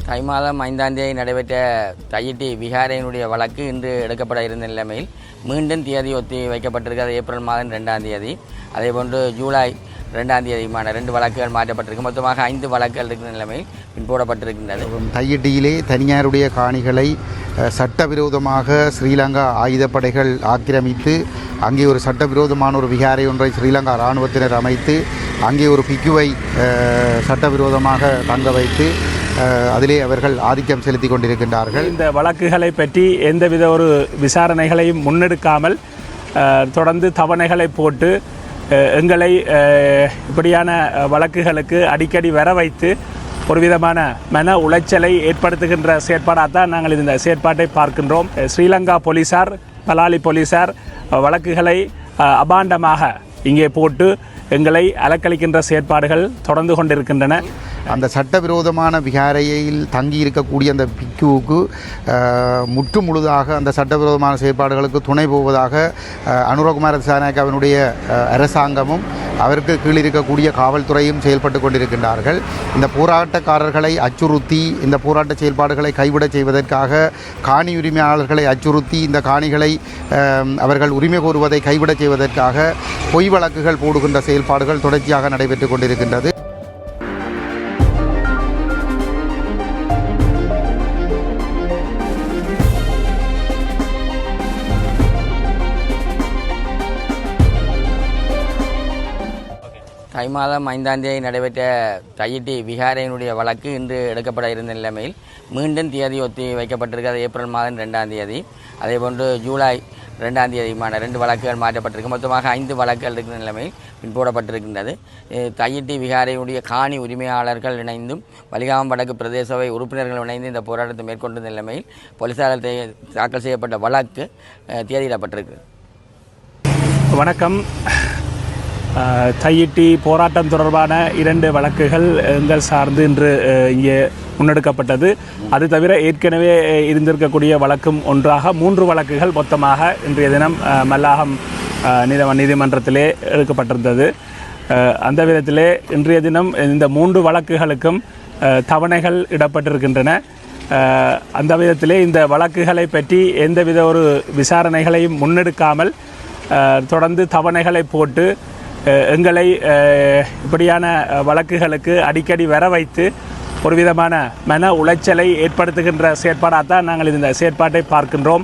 தை மாதம் 5ஆம் தேதி நடைபெற்ற தையிட்டி விகாரையினுடைய வழக்கு இன்று எடுக்கப்பட இருந்த நிலைமையில் மீண்டும் தேதி ஒத்தி வைக்கப்பட்டிருக்கிறது. ஏப்ரல் மாதம் 2ஆம் தேதி, அதேபோன்று ஜூலை 2ஆம் தேதியுமான 2 வழக்குகள் மாற்றப்பட்டிருக்கு. மொத்தமாக 5 வழக்குகள் இருக்கிற நிலைமையில் பின்போடப்பட்டிருக்கின்றது. தையிட்டியிலே தனியாருடைய காணிகளை சட்டவிரோதமாக ஸ்ரீலங்கா ஆயுதப்படைகள் ஆக்கிரமித்து அங்கே ஒரு சட்டவிரோதமான ஒரு விகாரை ஒன்றை ஸ்ரீலங்கா இராணுவத்தினர் அமைத்து அங்கே ஒரு பிக்குவை சட்டவிரோதமாக தங்க வைத்து அதிலே அவர்கள் ஆதிக்கம் செலுத்தி கொண்டிருக்கின்றார்கள். இந்த வழக்குகளை பற்றி எந்தவித ஒரு விசாரணைகளையும் முன்னெடுக்காமல் தொடர்ந்து தவணைகளை போட்டு எங்களை இப்படியான வழக்குகளுக்கு அடிக்கடி வர வைத்து ஒரு விதமான மன உளைச்சலை ஏற்படுத்துகின்ற செயற்பாடாகத்தான் நாங்கள் இந்த செயற்பாட்டை பார்க்கின்றோம். ஸ்ரீலங்கா போலீசார், பலாலி போலீசார் வழக்குகளை அபாண்டமாக இங்கே போட்டு எங்களை அலக்களிக்கின்ற செயற்பாடுகள் தொடர்ந்து கொண்டிருக்கின்றன. அந்த சட்டவிரோதமான விகாரையில் தங்கி இருக்கக்கூடிய அந்த பிக்குவுக்கு முற்று முழுதாக அந்த சட்டவிரோதமான செயற்பாடுகளுக்கு துணை போவதாக அனுரகுமார திசாநாயக்கவினுடைய அரசாங்கமும் அவருக்கு கீழ் இருக்கக்கூடிய காவல்துறையும் செயல்பட்டு கொண்டிருக்கின்றார்கள். இந்த போராட்டக்காரர்களை அச்சுறுத்தி இந்த போராட்ட செயல்பாடுகளை கைவிடச் செய்வதற்காக காணி உரிமையாளர்களை அச்சுறுத்தி இந்த காணிகளை அவர்கள் உரிமை கோருவதை கைவிடச் செய்வதற்காக பொய் வழக்குகள் போடுகின்ற செயல்பாடுகள் தொடர்ச்சியாக நடைபெற்று கொண்டிருக்கின்றது. தை மாதம் 5ஆம் தேதி நடைபெற்ற தையிட்டி விகாரையினுடைய வழக்கு இன்று எடுக்கப்பட இருந்த நிலைமையில் மீண்டும் தேதி ஒத்தி வைக்கப்பட்டிருக்கிறது. ஏப்ரல் மாதம் 2ஆம் தேதி, அதேபோன்று ஜூலை 2ஆம் தேதியுமான 2 வழக்குகள் மாற்றப்பட்டிருக்கு. மொத்தமாக 5 வழக்குகள் இருக்கிற நிலைமையில் பின்போடப்பட்டிருக்கின்றது. தையிட்டி விகாரையினுடைய காணி உரிமையாளர்கள் இணைந்தும் வலிகாமம் வடக்கு பிரதேச சபை உறுப்பினர்கள் இணைந்து இந்த போராட்டத்தை மேற்கொண்ட நிலைமையில் போலீசாரால் தாக்கல் செய்யப்பட்ட வழக்கு தேதியிடப்பட்டிருக்கு. வணக்கம். தையிட்டி போராட்டம் தொடர்பான 2 வழக்குகள் எங்கள் சார்ந்து இன்று இங்கே முன்னெடுக்கப்பட்டது. அது தவிர ஏற்கனவே இருந்திருக்கக்கூடிய வழக்கும் ஒன்றாக 3 வழக்குகள் மொத்தமாக இன்றைய தினம் மல்லாகம் நீதிமன்றத்திலே எடுக்கப்பட்டிருந்தது. அந்த விதத்திலே இன்றைய தினம் இந்த 3 வழக்குகளுக்கும் தவணைகள் இடப்பட்டிருக்கின்றன. அந்த விதத்திலே இந்த வழக்குகளை பற்றி எந்தவித ஒரு விசாரணைகளையும் முன்னெடுக்காமல் தொடர்ந்து தவணைகளை போட்டு எங்களை இப்படியான வழக்குகளுக்கு அடிக்கடி வர வைத்து ஒரு விதமான மன உளைச்சலை ஏற்படுத்துகின்ற செயற்பாடாகத்தான் நாங்கள் இந்த செயற்பாட்டை பார்க்கின்றோம்.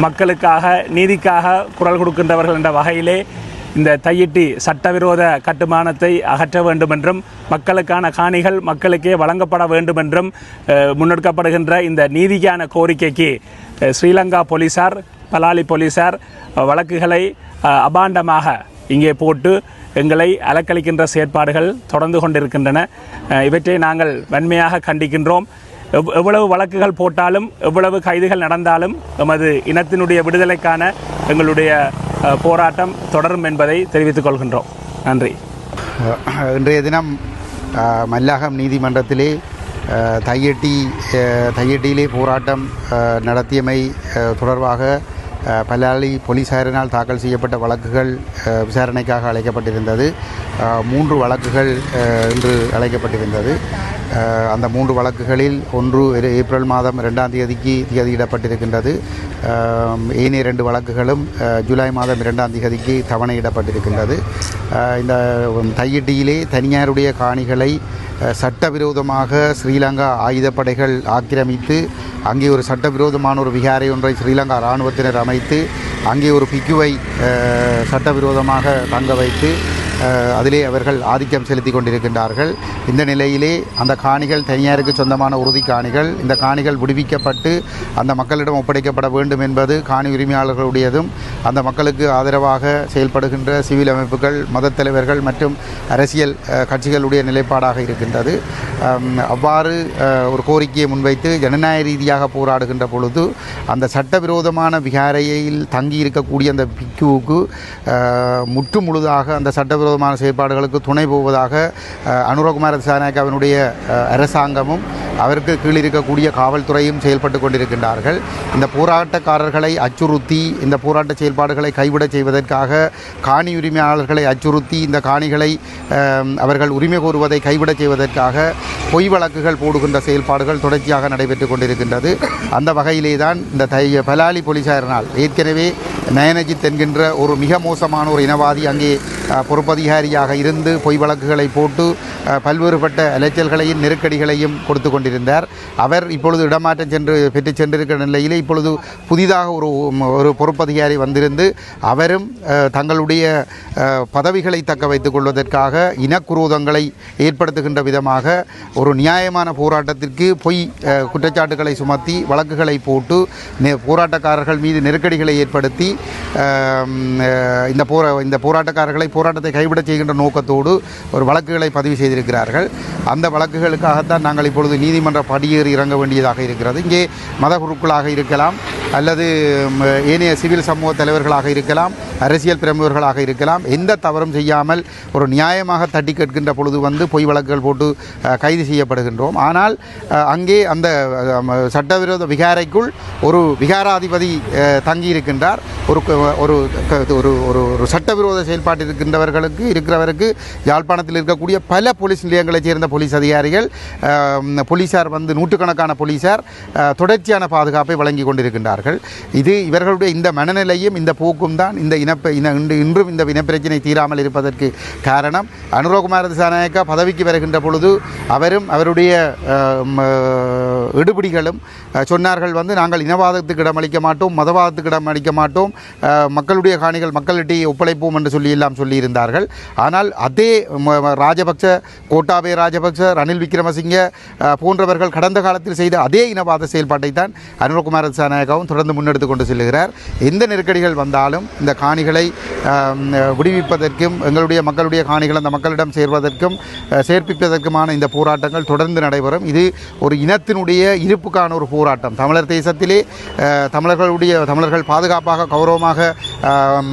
மக்களுக்காக நீதிக்காக குரல் கொடுக்கின்றவர்கள் என்ற வகையிலே இந்த தையிட்டி சட்டவிரோத கட்டுமானத்தை அகற்ற வேண்டுமென்றும் மக்களுக்கான காணிகள் மக்களுக்கே வழங்கப்பட வேண்டுமென்றும் முன்னெடுக்கப்படுகின்ற இந்த நீதிக்கான கோரிக்கைக்கு ஸ்ரீலங்கா போலீசார், பலாலி போலீசார் வழக்குகளை அபாண்டமாக இங்கே போட்டு எங்களை அலக்களிக்கின்ற செயற்பாடுகள் தொடர்ந்து கொண்டிருக்கின்றன. இவற்றை நாங்கள் வன்மையாக கண்டிக்கின்றோம். எவ்வளவு வழக்குகள் போட்டாலும் எவ்வளவு கைதுகள் நடந்தாலும் எமது இனத்தினுடைய விடுதலைக்கான எங்களுடைய போராட்டம் தொடரும் என்பதை தெரிவித்துக் கொள்கின்றோம். நன்றி. இன்றைய தினம் மல்லாகம் நீதிமன்றத்திலே தையிட்டியிலே போராட்டம் நடத்தியமை தொடர்பாக பலாலி போலீசாரினால் தாக்கல் செய்யப்பட்ட வழக்குகள் விசாரணைக்காக அழைக்கப்பட்டிருந்தது. 3 வழக்குகள் இன்று அழைக்கப்பட்டிருந்தது. அந்த 3 வழக்குகளில் ஒன்று ஏப்ரல் மாதம் 2ஆம் தேதிக்கு தேதியிடப்பட்டிருக்கின்றது. ஏனைய 2 வழக்குகளும் ஜூலை மாதம் 2ஆம் தேதிக்கு தவணையிடப்பட்டிருக்கின்றது. இந்த தையிட்டியிலே தனியாருடைய காணிகளை சட்டவிரோதமாக ஸ்ரீலங்கா ஆயுதப்படைகள் ஆக்கிரமித்து அங்கே ஒரு சட்டவிரோதமான ஒரு விகாரை ஒன்றை ஸ்ரீலங்கா இராணுவத்தினர் அமைத்து அங்கே ஒரு பிக்குவை சட்டவிரோதமாக தங்க வைத்து அதிலே அவர்கள் ஆதிக்கம் செலுத்தி கொண்டிருக்கின்றார்கள். இந்த நிலையிலே அந்த காணிகள் தனியாருக்கு சொந்தமான உறுதி காணிகள். இந்த காணிகள் விடுவிக்கப்பட்டு அந்த மக்களிடம் ஒப்படைக்கப்பட வேண்டும் என்பது காணி உரிமையாளர்களுடையதும் அந்த மக்களுக்கு ஆதரவாக செயல்படுகின்ற சிவில் அமைப்புகள், மதத் தலைவர்கள் மற்றும் அரசியல் கட்சிகளுடைய நிலைப்பாடாக இருக்கின்றது. அவ்வாறு ஒரு கோரிக்கையை முன்வைத்து ஜனநாயக ரீதியாக போராடுகின்ற பொழுது அந்த சட்டவிரோதமான விகாரையில் தங்கி இருக்கக்கூடிய அந்த பிக்குவுக்கு முற்று முழுதாக அந்த சட்டவிரோத செயற்பாடுகளுக்கு துணை போவதாக அனுரகுமார திசாநாயக்கவினுடைய அரசாங்கமும் அவருக்கு கீழ் இருக்கக்கூடிய காவல்துறையும் செயல்பட்டு கொண்டிருக்கின்றார்கள். இந்த போராட்டக்காரர்களை அச்சுறுத்தி இந்த போராட்ட செயல்பாடுகளை கைவிடச் செய்வதற்காக காணி உரிமையாளர்களை அச்சுறுத்தி இந்த காணிகளை அவர்கள் உரிமை கோருவதை கைவிடச் செய்வதற்காக பொய் வழக்குகள் போடுகின்ற செயல்பாடுகள் தொடர்ச்சியாக நடைபெற்று கொண்டிருக்கின்றது. அந்த வகையிலே தான் இந்த பலாலி போலீசாரினால் ஏற்கனவே நயனஜித் என்கின்ற ஒரு மிக மோசமான ஒரு இனவாதி அங்கே பொறுப்பதிகாரியாக இருந்து பொய் வழக்குகளை போட்டு பல்வேறுபட்ட அலைச்சல்களையும் நெருக்கடிகளையும் கொடுத்து கொண்டிருந்தார். அவர் இப்பொழுது இடமாற்றம் பெற்று சென்றிருக்கிற நிலையிலே இப்பொழுது புதிதாக ஒரு பொறுப்பதிகாரி வந்திருந்து அவரும் தங்களுடைய பதவிகளை தக்க வைத்துக் கொள்வதற்காக இனக்குரோதங்களை ஏற்படுத்துகின்ற விதமாக ஒரு நியாயமான போராட்டத்திற்கு பொய் குற்றச்சாட்டுகளை சுமத்தி வழக்குகளை போட்டு போராட்டக்காரர்கள் மீது நெருக்கடிகளை ஏற்படுத்தி இந்த போராட்டக்காரர்களை போராட்டத்தை கைவிடச் செய்கின்ற நோக்கத்தோடு ஒரு வழக்குகளை பதிவு செய்திருக்கிறார்கள். அந்த வழக்குகளுக்காகத்தான் நாங்கள் இப்பொழுது நீதிமன்ற படியேறி இறங்க வேண்டியதாக இருக்கிறது. இங்கே மத குருக்களாக இருக்கலாம் அல்லது ஏனைய சிவில் சமூக தலைவர்களாக இருக்கலாம், அரசியல் பிரமுகர்களாக இருக்கலாம், எந்த தவறும் செய்யாமல் ஒரு நியாயமாக தட்டி கேட்கின்ற பொழுது வந்து பொய் வழக்குகள் போட்டு கைது செய்யப்படுகின்றோம். ஆனால் அங்கே அந்த சட்டவிரோத விகாரைக்குள் ஒரு விகாராதிபதி தங்கியிருக்கின்றார். ஒரு சட்டவிரோத செயல்பாட்டில் இருக்கிறவருக்கு யாழ்ப்பாணத்தில் இருக்கக்கூடிய பல போலீஸ் நிலையங்களைச் சேர்ந்த போலீஸ் அதிகாரிகள் போலீசார் வந்து நூற்றுக்கணக்கான போலீசார் தொடர்ச்சியான பாதுகாப்பை வழங்கி கொண்டிருக்கின்றார்கள். இது இவர்களுடைய இந்த மனநிலையும் இந்த போக்கும் தான் இன்றும் இந்த இனப்பிரச்சினை தீராமல் இருப்பதற்கு காரணம். அனுரகுமார திசாநாயக்கா பதவிக்கு வருகின்ற பொழுது அவரும் அவருடைய எடுபிடிகளும் சொன்னார்கள் வந்து நாங்கள் இனவாதத்துக்கு இடமளிக்க மாட்டோம், மதவாதத்துக்கு இடமளிக்க மாட்டோம், மக்களுடைய காணிகள் மக்களிடையே ஒப்படைப்போம் என்று எல்லாம் சொல்லியிருந்தார்கள். ஆனால் அதே ராஜபக்ச, கோட்டாபய ராஜபக்ச, ரணில் விக்ரமசிங்க போன்றவர்கள் கடந்த காலத்தில் செய்த அதே இனவாத செயல்பாட்டை தான் அனுரகுமார திசாநாயக்காவும் தொடர்ந்து முன்னெடுத்து கொண்டு செல்கிறார். எந்த நெருக்கடிகள் வந்தாலும் இந்த காணிகளை விடுவிப்பதற்கும் எங்களுடைய மக்களுடைய காணிகள் அந்த மக்களிடம் சேர்ப்பிப்பதற்குமான இந்த போராட்டங்கள் தொடர்ந்து நடைபெறும். இது ஒரு இனத்தினுடைய இருப்புக்கான ஒரு போராட்டம். தமிழர் தேசத்திலே தமிழர்கள் பாதுகாப்பாக கௌரவமாக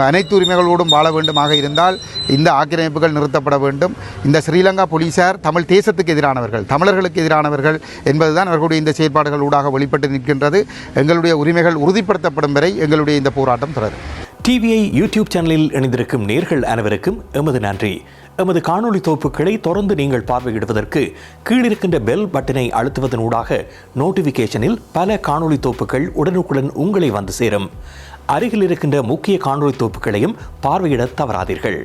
அனைத்து உரிமைகளோடும் வாழ வேண்டுமாக இருந்தால் இந்த ஆக்கிரமிப்புகள் நிறுத்தப்பட வேண்டும். இந்த ஸ்ரீலங்கா போலீசார் தமிழ் தேசத்துக்கு எதிரானவர்கள், தமிழர்களுக்கு எதிரானவர்கள் என்பதுதான் அவர்களுடைய இந்த செயற்பாடுகள் ஊடாக வெளிப்பட்டு நிற்கின்றது. எங்களுடைய உரிமைகள் உறுதிப்படுத்தப்படும் வரை எங்களுடைய இந்த போராட்டம் தொடரும். டிவிஐ யூடியூப் சேனலில் இணைந்திருக்கும் நேர்கள் அனைவருக்கும் எமது நன்றி. எமது காணொளி தொகுப்புகளை தொடர்ந்து நீங்கள் பார்வையிடுவதற்கு கீழிருக்கின்ற பெல் பட்டனை அழுத்துவதனூடாக நோட்டிஃபிகேஷனில் பல காணொளி தொகுப்புகள் உடனுக்குடன் உங்களை வந்து சேரும். அருகில் இருக்கின்ற முக்கிய காணொளி தொகுப்புகளையும் பார்வையிட தவறாதீர்கள்.